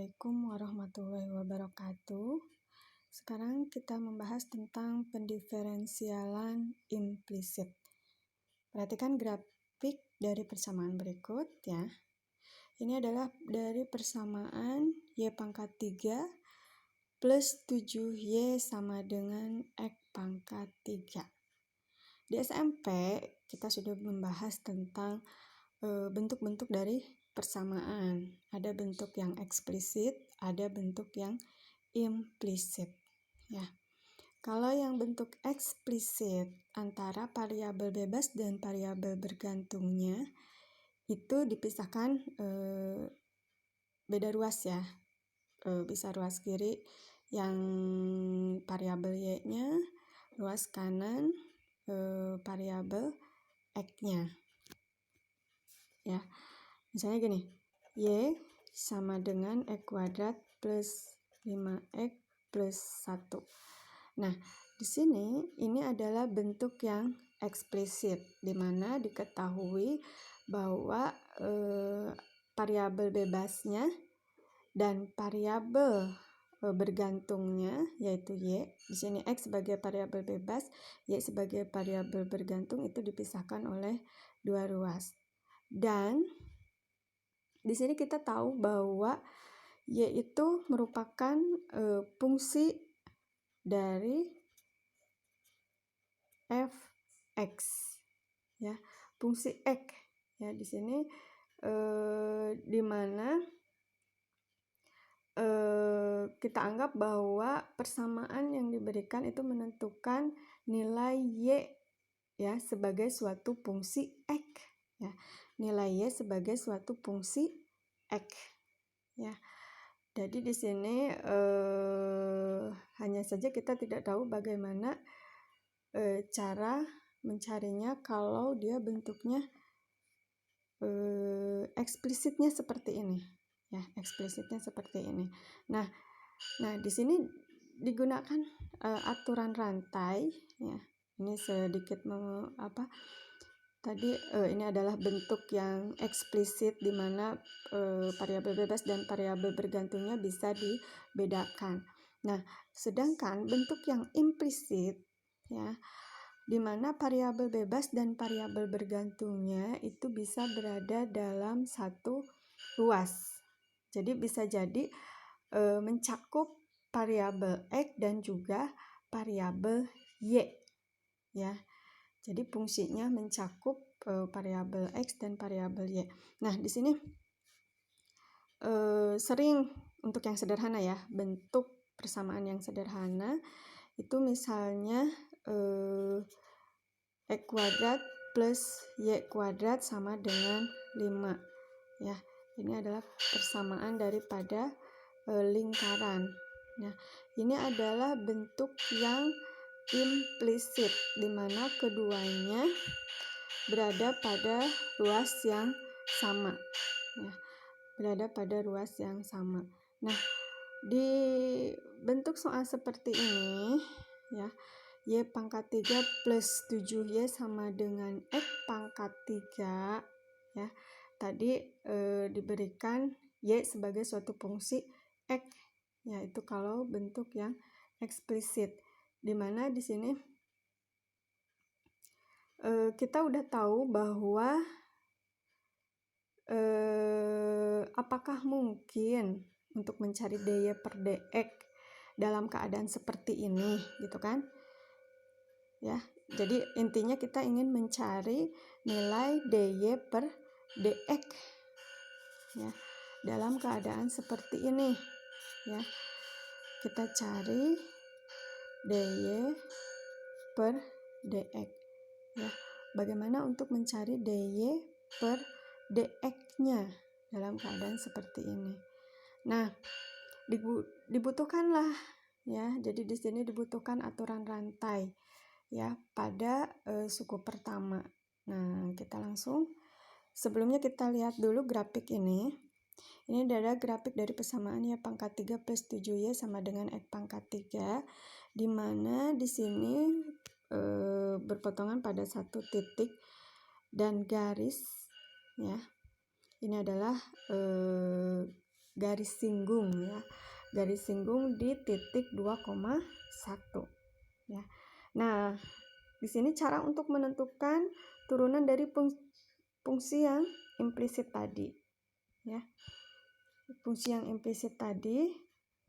Assalamualaikum warahmatullahi wabarakatuh. Sekarang kita membahas tentang pendiferensialan implisit. Perhatikan grafik dari persamaan berikut ya. Ini adalah dari persamaan Y pangkat 3 plus 7Y sama dengan X pangkat 3. Di SMP kita sudah membahas tentang bentuk-bentuk dari persamaan. Ada bentuk yang eksplisit, ada bentuk yang implisit. Ya. Kalau yang bentuk eksplisit antara variabel bebas dan variabel bergantungnya itu dipisahkan beda ruas ya. Bisa ruas kiri yang variabel y-nya, ruas kanan variabel x-nya. Ya. Misalnya gini, Y sama dengan X kuadrat plus 5X plus 1. Nah, di sini ini adalah bentuk yang eksplisit, di mana diketahui bahwa variabel bebasnya dan variabel bergantungnya yaitu Y, di sini X sebagai variabel bebas, Y sebagai variabel bergantung itu dipisahkan oleh dua ruas. Dan di sini kita tahu bahwa Y itu merupakan fungsi dari fx ya, fungsi x ya. Di sini di mana kita anggap bahwa persamaan yang diberikan itu menentukan nilai Y ya sebagai suatu fungsi x ya. Nilai Y sebagai suatu fungsi X ya. Jadi di sini hanya saja kita tidak tahu bagaimana cara mencarinya kalau dia bentuknya eksplisitnya seperti ini ya, eksplisitnya seperti ini. Nah di sini digunakan aturan rantai ya. Ini sedikit tadi ini adalah bentuk yang eksplisit di mana variabel bebas dan variabel bergantungnya bisa dibedakan. Nah, sedangkan bentuk yang implisit ya, di mana variabel bebas dan variabel bergantungnya itu bisa berada dalam satu ruas. Jadi bisa jadi mencakup variabel X dan juga variabel Y ya. Jadi fungsinya mencakup variabel X dan variabel Y. Nah, di sini sering untuk yang sederhana ya, bentuk persamaan yang sederhana itu misalnya X kuadrat plus Y kuadrat sama dengan 5 ya. Ini adalah persamaan daripada lingkaran. Nah, ini adalah bentuk yang implisit di mana keduanya berada pada ruas yang sama ya, berada pada ruas yang sama. Nah, di bentuk soal seperti ini ya, Y pangkat 3 plus 7Y sama dengan X pangkat 3 ya. Tadi diberikan Y sebagai suatu fungsi X, yaitu kalau bentuk yang eksplisit. Di mana di sini kita udah tahu bahwa apakah mungkin untuk mencari dy per dx dalam keadaan seperti ini gitu kan ya. Jadi intinya kita ingin mencari nilai dy per dx ya dalam keadaan seperti ini ya. Kita cari dy per dx ya. Bagaimana untuk mencari dy per dx-nya dalam keadaan seperti ini. Nah, dibutuhkanlah ya. Jadi di sini dibutuhkan aturan rantai ya pada suku pertama. Nah, kita langsung sebelumnya kita lihat dulu grafik ini. Ini adalah grafik dari persamaan Y pangkat 3 plus 7Y sama dengan X pangkat 3, di mana di sini berpotongan pada satu titik dan garis ya. Ini adalah garis singgung ya. Garis singgung di titik 2,1 ya. Nah, di sini cara untuk menentukan turunan dari fungsi yang implisit tadi ya. Fungsi yang implisit tadi.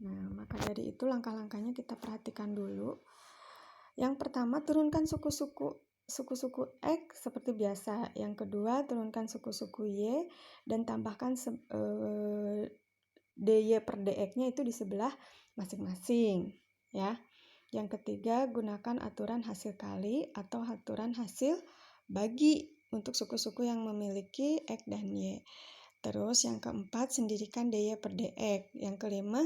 Nah, maka dari itu langkah-langkahnya kita perhatikan dulu. Yang pertama, turunkan suku-suku X seperti biasa. Yang kedua, turunkan suku-suku Y dan tambahkan dy per dx-nya itu di sebelah masing-masing ya. Yang ketiga, gunakan aturan hasil kali atau aturan hasil bagi untuk suku-suku yang memiliki X dan Y. Terus yang keempat, sendirikan dy per dx. Yang kelima,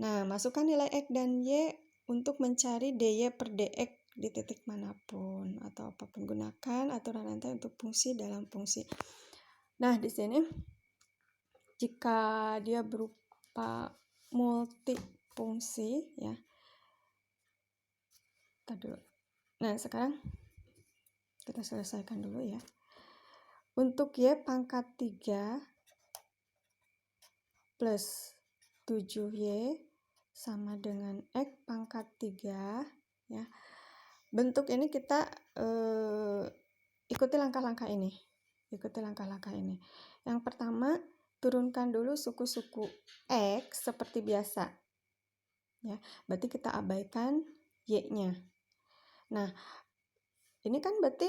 nah masukkan nilai X dan Y untuk mencari dy per dx di titik manapun atau apapun. Gunakan aturan rantai untuk fungsi dalam fungsi. Nah, di sini jika dia berupa multifungsi ya. Nah, sekarang kita selesaikan dulu ya. Untuk Y pangkat 3 plus 7Y sama dengan X pangkat 3 ya. Bentuk ini kita ikuti langkah-langkah ini. Yang pertama, turunkan dulu suku-suku X seperti biasa. Ya, berarti kita abaikan Y-nya. Nah, ini kan berarti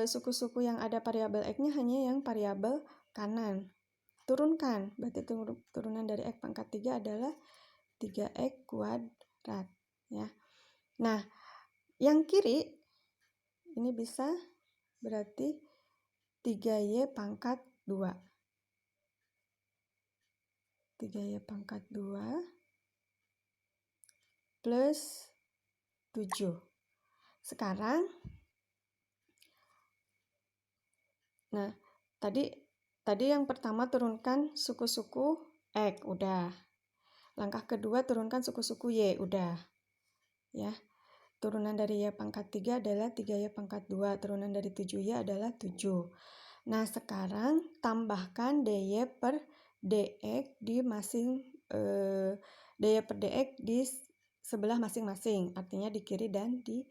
suku-suku yang ada variabel X-nya hanya yang variabel kanan. Turunkan, berarti turunan dari X pangkat 3 adalah 3X kuadrat. Ya. Nah, yang kiri ini bisa berarti 3Y pangkat 2. 3Y pangkat 2 plus 7. Sekarang, nah, tadi yang pertama turunkan suku-suku X, udah. Langkah kedua turunkan suku-suku Y, udah. Ya. Turunan dari Y pangkat 3 adalah 3Y pangkat 2, turunan dari 7Y adalah 7. Nah, sekarang tambahkan dy per dx di dy per dx di sebelah masing-masing, artinya di kiri dan di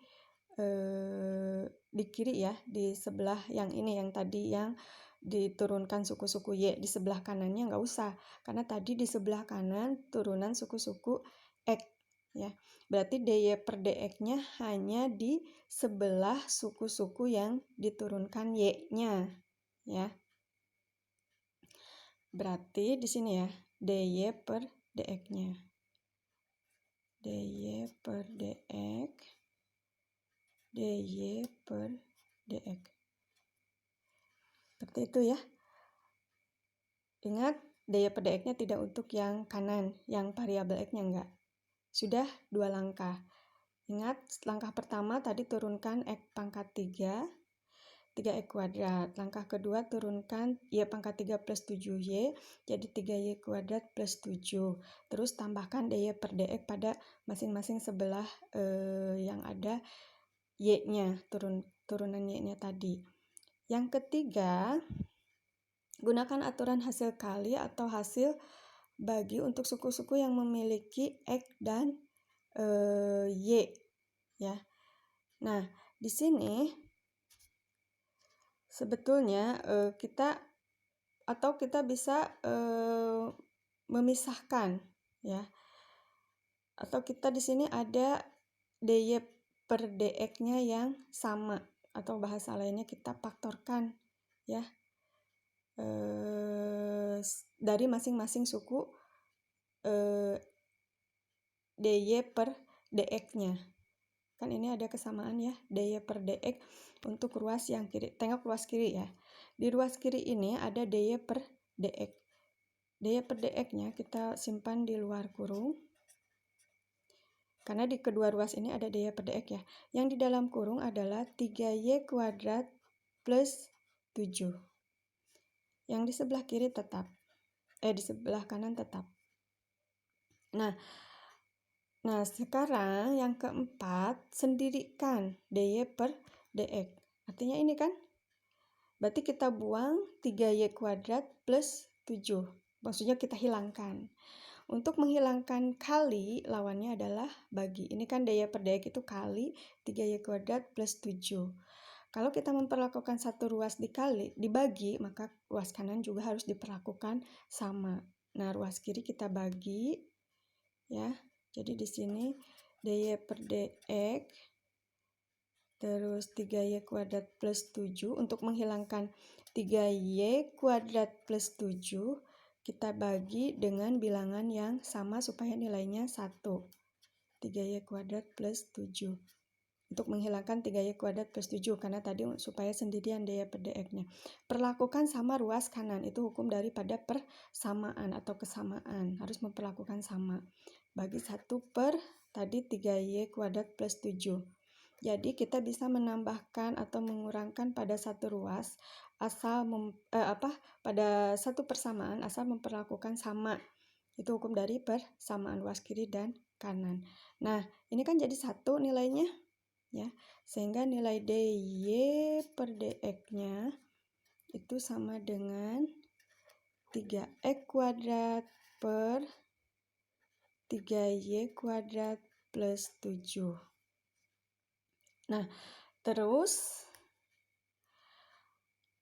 kiri ya, di sebelah yang ini yang tadi yang diturunkan suku-suku Y, di sebelah kanannya nggak usah, karena tadi di sebelah kanan turunan suku-suku X ya. Berarti dy per dx-nya hanya di sebelah suku-suku yang diturunkan Y-nya ya. Berarti di sini ya, dy per dx-nya. dy per dx, dy per dx. Seperti itu ya. Ingat, dy per dx-nya tidak untuk yang kanan, yang variabel X-nya enggak. Sudah 2 langkah. Ingat, langkah pertama tadi turunkan X pangkat 3, 3x kuadrat. Langkah kedua turunkan Y pangkat 3 plus 7Y, jadi 3Y kuadrat plus 7. Terus tambahkan dy per dx pada masing-masing sebelah yang ada Y-nya, turunan Y-nya tadi. Yang ketiga, gunakan aturan hasil kali atau hasil bagi untuk suku-suku yang memiliki X dan Y ya. Nah, di sini sebetulnya kita bisa memisahkan ya. Atau kita di sini ada dy per dx-nya yang sama, atau bahasa lainnya kita faktorkan ya. Dari masing-masing suku dy per dx-nya. Kan ini ada kesamaan ya, dy per dx untuk ruas yang kiri. Tengok ruas kiri ya. Di ruas kiri ini ada dy per dx. Dy per dx-nya kita simpan di luar kurung. Karena di kedua ruas ini ada dy per dx ya. Yang di dalam kurung adalah 3y kuadrat plus 7. Yang di sebelah kiri tetap. Di sebelah kanan tetap. Nah, sekarang yang keempat, sendirikan dy per dx. Artinya ini kan, berarti kita buang 3y kuadrat plus 7. maksudnya kita hilangkan. Untuk menghilangkan kali, lawannya adalah bagi. Ini kan daya per dx itu kali 3y kuadrat plus 7. Kalau kita memperlakukan satu ruas dibagi, maka ruas kanan juga harus diperlakukan sama. Nah, ruas kiri kita bagi, ya. Jadi di sini dy per dx terus 3y kuadrat plus 7. Untuk menghilangkan 3y kuadrat plus 7, kita bagi dengan bilangan yang sama supaya nilainya 1. 3y kuadrat plus 7. Untuk menghilangkan 3y kuadrat plus 7, karena tadi supaya sendirian dy per dx-nya. Perlakukan sama ruas kanan, itu hukum daripada persamaan atau kesamaan. Harus memperlakukan sama. Bagi 1 per tadi 3y kuadrat plus 7. Jadi kita bisa menambahkan atau mengurangkan pada satu ruas asal pada satu persamaan asal memperlakukan sama. Itu hukum dari persamaan ruas kiri dan kanan. Nah, ini kan jadi 1 nilainya, ya. Sehingga nilai dy per dx-nya itu sama dengan 3x kuadrat per 3y kuadrat plus 7. Nah, terus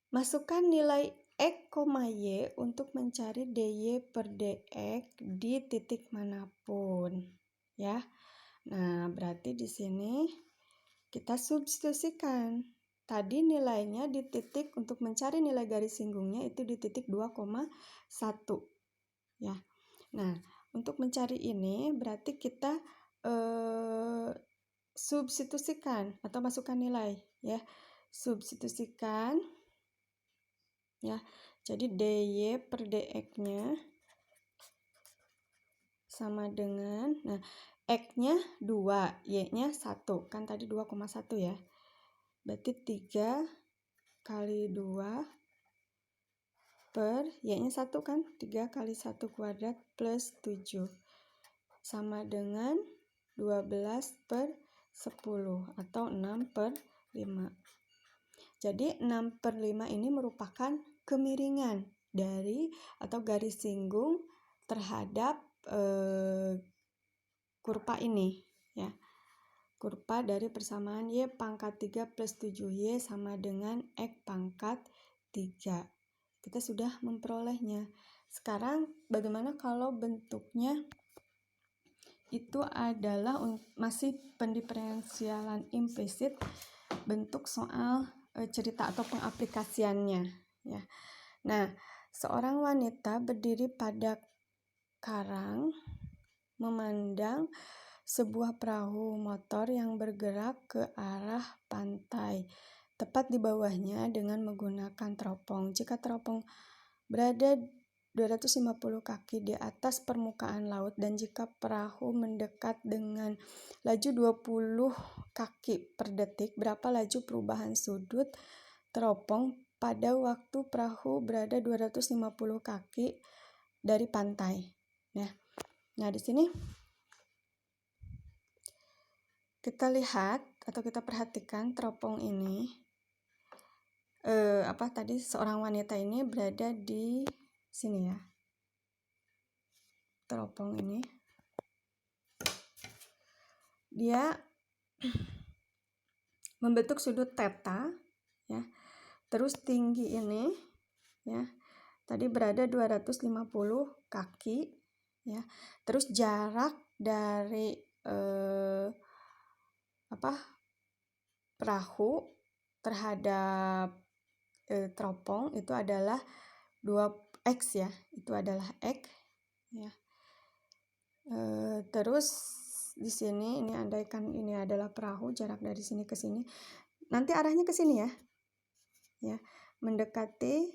masukkan nilai x, y untuk mencari dy per dx di titik manapun, ya. Nah, berarti di sini kita substitusikan. Tadi nilainya di titik untuk mencari nilai garis singgungnya itu di titik 2,1, ya. Nah, untuk mencari ini berarti kita substitusikan atau masukkan nilai, ya. Substitusikan, ya. Jadi dy per dx-nya sama dengan, nah, x-nya 2, y-nya 1, kan tadi 2,1 ya. Berarti 3 kali 2 per y-nya 1 kan, 3 kali 1 kuadrat plus 7 sama dengan 12 per 10 atau 6 per 5. Jadi 6 per 5 ini merupakan kemiringan dari atau garis singgung terhadap kurva ini, ya. Kurva dari persamaan y pangkat 3 plus 7y sama dengan x pangkat 3. Kita sudah memperolehnya. Sekarang bagaimana kalau bentuknya itu adalah masih pendiferensialan implisit, bentuk soal cerita atau pengaplikasiannya, ya. Nah, seorang wanita berdiri pada karang memandang sebuah perahu motor yang bergerak ke arah pantai, tepat di bawahnya dengan menggunakan teropong. Jika teropong berada 250 kaki di atas permukaan laut dan jika perahu mendekat dengan laju 20 kaki per detik, berapa laju perubahan sudut teropong pada waktu perahu berada 250 kaki dari pantai? Nah, di sini kita lihat atau kita perhatikan teropong ini, tadi seorang wanita ini berada di sini, ya. Teropong ini dia membentuk sudut theta, ya. Terus tinggi ini, ya. Tadi berada 250 kaki, ya. Terus jarak dari perahu terhadap teropong itu adalah 2x, ya. Itu adalah x, ya. Terus di sini ini andaikan ini adalah perahu, jarak dari sini ke sini. Nanti arahnya ke sini, ya. Ya, mendekati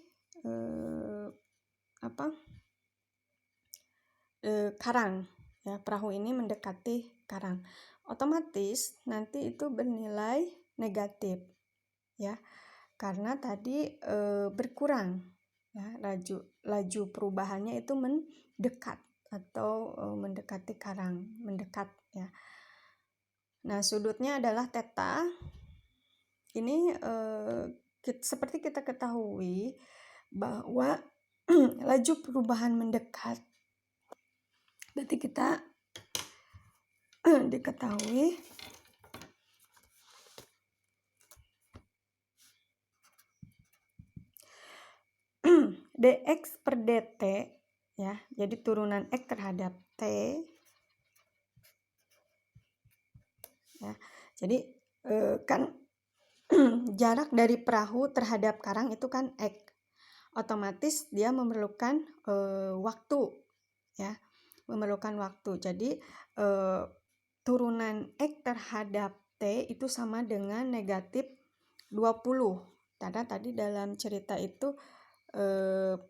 karang, ya. Perahu ini mendekati karang. Otomatis nanti itu bernilai negatif, ya. Karena tadi berkurang, ya, laju perubahannya itu mendekat atau mendekati karang, mendekat, ya. Nah, sudutnya adalah theta. Ini seperti kita ketahui bahwa laju perubahan mendekat. Berarti kita diketahui dx per dt ya. Jadi turunan x terhadap t ya. Jadi kan jarak dari perahu terhadap karang itu kan x. Otomatis dia memerlukan waktu ya. Memerlukan waktu. Jadi turunan x terhadap t itu sama dengan negatif 20. Karena tadi dalam cerita itu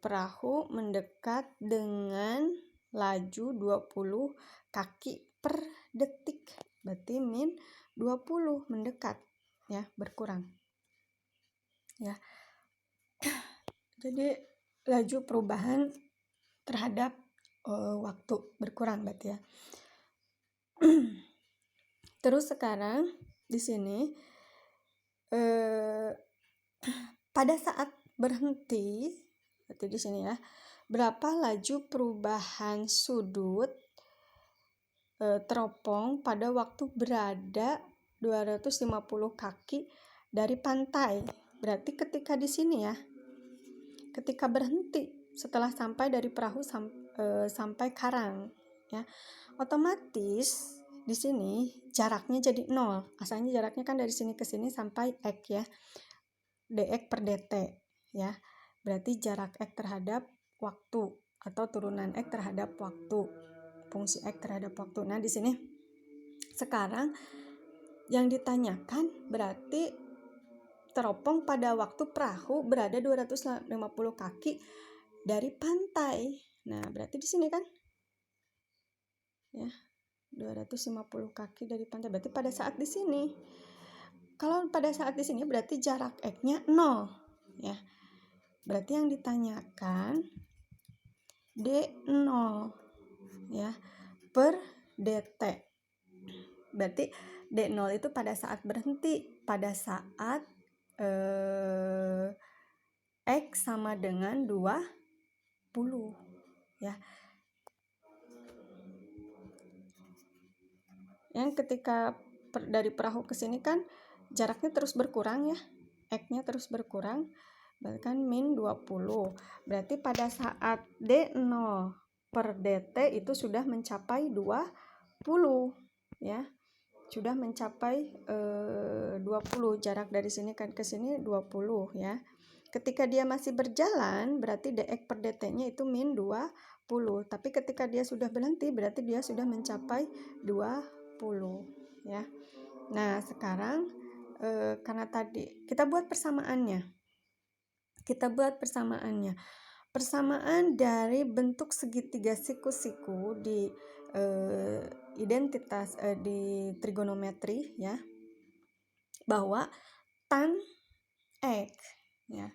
perahu mendekat dengan laju 20 kaki per detik. Berarti min 20 mendekat ya, berkurang. Ya. Jadi laju perubahan terhadap waktu berkurang berarti ya. Terus sekarang di sini pada saat berhenti, berarti di sini ya, berapa laju perubahan sudut teropong pada waktu berada 250 kaki dari pantai. Berarti ketika di sini ya, ketika berhenti setelah sampai dari perahu sampai karang ya, otomatis di sini jaraknya jadi 0. Asalnya jaraknya kan dari sini ke sini sampai x ya, dx per dt ya. Berarti jarak x terhadap waktu atau turunan x terhadap waktu, fungsi x terhadap waktu. Nah, di sini sekarang yang ditanyakan berarti teropong pada waktu perahu berada 250 kaki dari pantai. Nah, berarti di sini kan ya, 250 kaki dari pantai. Berarti pada saat di sini. Kalau pada saat di sini berarti jarak x-nya 0 ya. Berarti yang ditanyakan D0 ya per dt. Berarti D0 itu pada saat berhenti, pada saat x sama dengan 20 ya. Yang ketika dari perahu ke sini kan jaraknya terus berkurang ya, x-nya terus berkurang, berarti kan min 20. Berarti pada saat D0 per dt itu sudah mencapai 20 ya. Sudah mencapai 20, jarak dari sini kan ke sini 20 ya. Ketika dia masih berjalan berarti dx per dt-nya itu min 20. Tapi ketika dia sudah berhenti berarti dia sudah mencapai 20 ya. Nah, sekarang karena tadi kita buat persamaannya. Persamaan dari bentuk segitiga siku-siku di identitas di trigonometri ya, bahwa tan x ya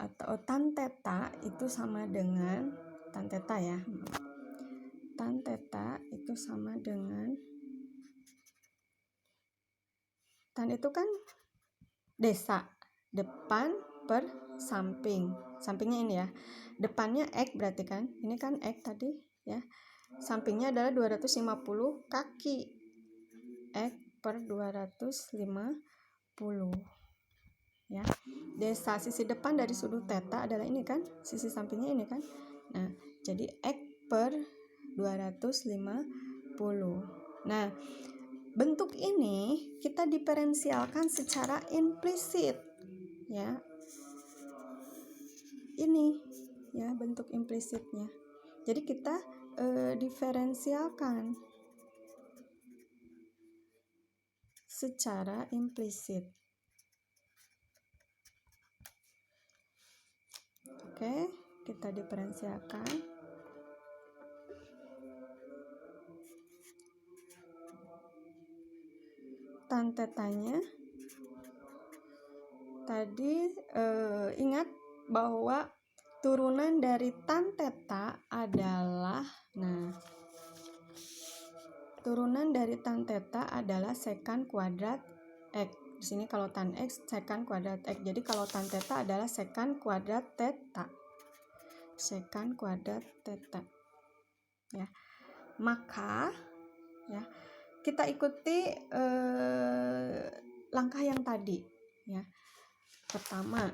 atau tan theta itu sama dengan tan theta ya. Tan theta itu sama dengan tan itu kan desa, depan per samping. Sampingnya ini ya. Depannya x berarti kan. Ini kan x tadi ya. Sampingnya adalah 250 kaki. X per 250 ya. Desa sisi depan dari sudut theta adalah ini kan, sisi sampingnya ini kan. Nah, jadi x per 250. Nah, bentuk ini kita diferensialkan secara implisit ya. Ini ya bentuk implisitnya. Jadi kita diferensialkan secara implisit. Oke, kita diferensialkan. Tan tetanya tadi ingat bahwa turunan dari tan theta adalah turunan dari tan theta adalah sekan kuadrat x. Di sini kalau tan x sekan kuadrat x. Jadi kalau tan theta adalah sekan kuadrat theta. sekant kuadrat theta. Ya. Maka ya, kita ikuti langkah yang tadi ya. Pertama,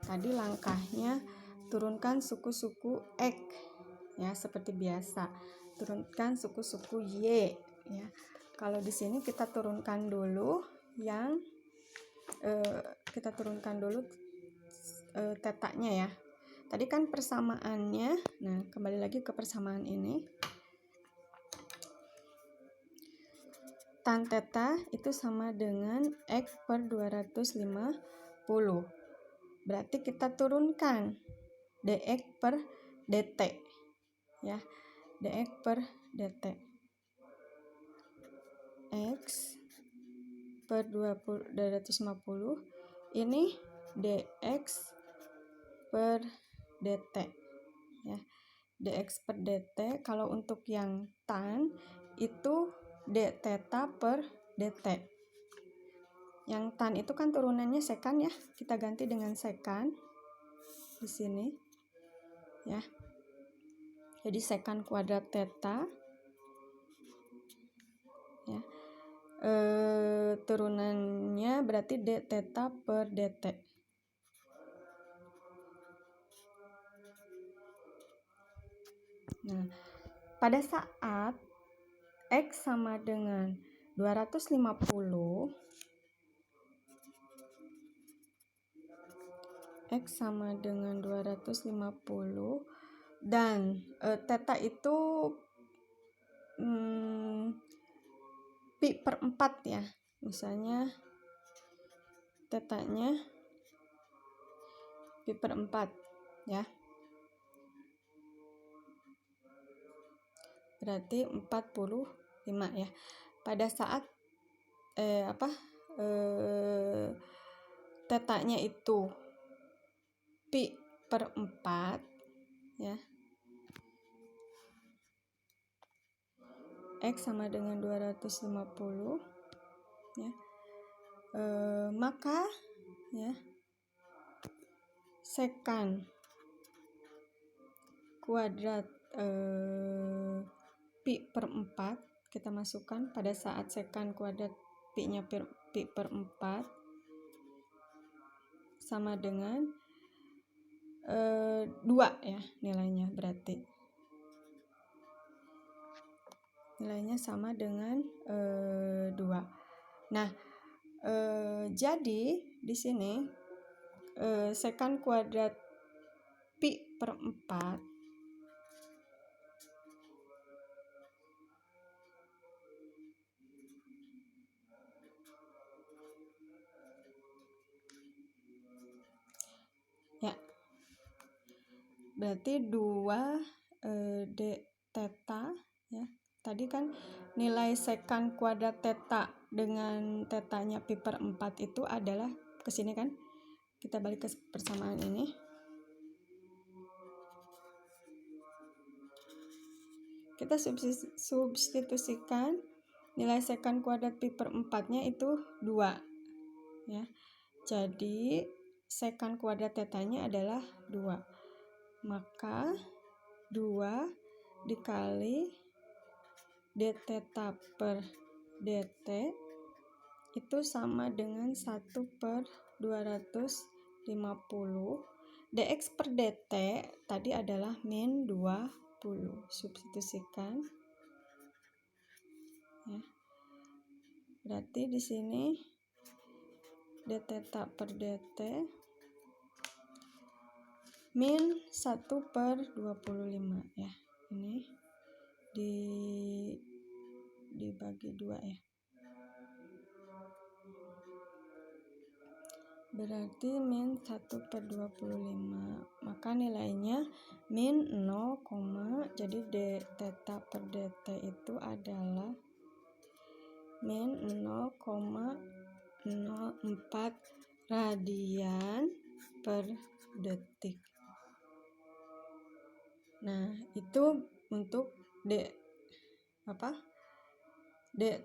tadi langkahnya turunkan suku-suku X ya, seperti biasa. Turunkan suku-suku Y ya. Kalau di sini kita turunkan dulu yang tetanya ya. Tadi kan persamaannya. Nah, kembali lagi ke persamaan ini. Tan theta itu sama dengan X per 250. Berarti kita turunkan dx per dt ya, dx per dt. X per 250 ini dx per dt ya. Dx per dt, kalau untuk yang tan itu d theta per dt. Yang tan itu kan turunannya sekant ya, kita ganti dengan sekant di sini ya. Jadi sekant kuadrat theta ya. Turunannya berarti d theta per dt. Nah, pada saat X sama dengan 250, X sama dengan 250 dan theta itu pi per 4 ya. Misalnya tetanya pi per 4 ya. Berarti 45 ya. Pada saat tetanya itu pi per 4 ya. X sama dengan 250 ya. Maka ya, sekant kuadrat pi per 4 kita masukkan pada saat sekant kuadrat pi-nya pi per 4 sama dengan 2 ya nilainya, berarti nilainya sama dengan 2. Nah, jadi di sini sekant kuadrat pi per 4 ya, berarti 2 d theta ya. Tadi kan nilai sekant kuadrat theta dengan tetanya pi per 4 itu adalah ke sini kan. Kita balik ke persamaan ini. Kita substitusikan nilai sekant kuadrat pi per 4-nya itu 2 ya. Jadi sekant kuadrat tetanya adalah 2. Maka 2 dikali d theta per dt itu sama dengan 1 per 250. Dx per dt tadi adalah min 20. Substitusikan ya. Berarti di sini d theta per dt min 1 per 25 ya. Ini dibagi 2 ya. Berarti min 1 per 25. Maka nilainya min 0, jadi d theta per dt itu adalah min 0,04 radian per detik. Nah, itu untuk d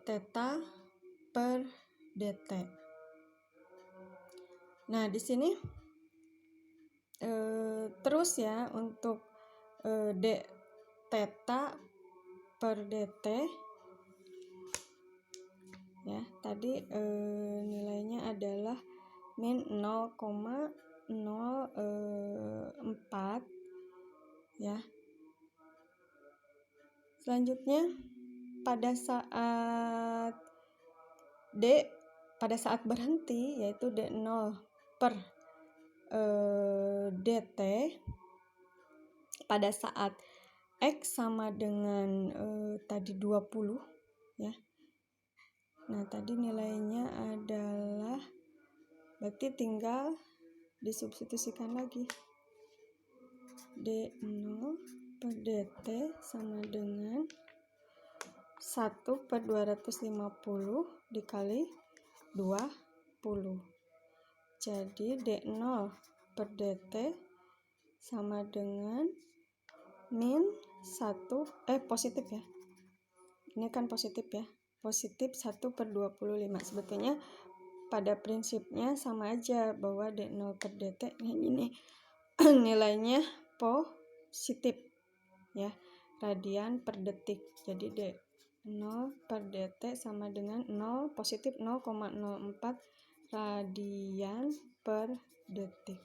theta per dt. Nah, di sini terus ya untuk d theta per dt ya. Tadi nilainya adalah min 0,04 ya. Selanjutnya pada saat berhenti, yaitu D0 per dt, pada saat X sama dengan tadi 20 ya. Nah, tadi nilainya adalah, berarti tinggal disubstitusikan lagi. D0 per dt sama dengan 1/250 dikali 20. Jadi D0 per dt sama dengan min 1, positif ya. Ini kan positif ya. Positif 1/25. Sebetulnya pada prinsipnya sama aja, bahwa D0 per dt ini nilainya positif ya, radian per detik. Jadi D0 per dt sama dengan positif 0,04 radian per detik.